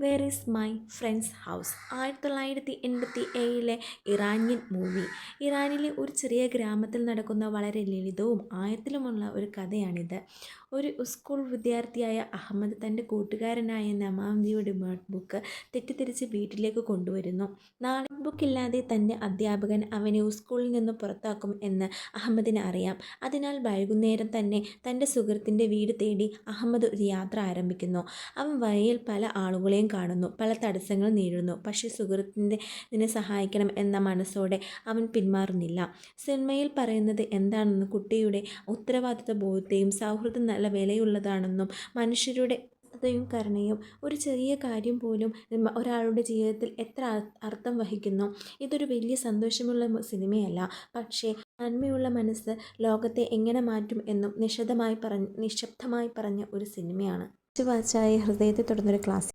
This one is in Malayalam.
Where is my friend's house 1987 Iranian movie. ഇറാനിലെ ഒരു ചെറിയ ഗ്രാമത്തിൽ നടക്കുന്ന വളരെ ലളിതവും ആഴത്തിലുമുള്ള ഒരു കഥയാണിത്. ഒരു സ്കൂൾ വിദ്യാർത്ഥിയായ അഹമ്മദ് തൻ്റെ കൂട്ടുകാരനായ നമാംദിയുടെ നോട്ട്ബുക്ക് തെറ്റിദ്ധരിച്ച് വീട്ടിലേക്ക് കൊണ്ടുവരുന്നു. നാളെ നോട്ട്ബുക്ക് ഇല്ലാതെ തൻ്റെ അധ്യാപകൻ അവനെ സ്കൂളിൽ നിന്ന് പുറത്താക്കും എന്ന് അഹമ്മദിന് അറിയാം. അതിനാൽ വൈകുന്നേരം തന്നെ തൻ്റെ സുഹൃത്തിൻ്റെ വീട് തേടി അഹമ്മദ് ഒരു യാത്ര ആരംഭിക്കുന്നു. അവൻ വഴിയിൽ പല ആളുകളെയും കാണുന്നു, പല തടസ്സങ്ങൾ നേരിടുന്നു. പക്ഷേ സുഹൃത്തിനെ സഹായിക്കണം എന്ന മനസ്സോടെ അവൻ പിന്മാറുന്നില്ല. സിനിമയിൽ പറയുന്നത് എന്താണെന്ന് കുട്ടിയുടെ ഉത്തരവാദിത്ത ബോധത്തെയും സൗഹൃദം നല്ല വിലയുള്ളതാണെന്നും മനുഷ്യരുടെ യും കരുണയും ഒരു ചെറിയ കാര്യം പോലും ഒരാളുടെ ജീവിതത്തിൽ എത്ര അർത്ഥം വഹിക്കുന്നു. ഇതൊരു വലിയ സന്തോഷമുള്ള സിനിമയല്ല, പക്ഷേ നന്മയുള്ള മനസ്സ് ലോകത്തെ എങ്ങനെ മാറ്റും എന്നും നിശബ്ദമായി പറഞ്ഞ ഒരു സിനിമയാണ്. വാച്ചായ ഹൃദയത്തെ തൊടുന്നൊരു ക്ലാസ്.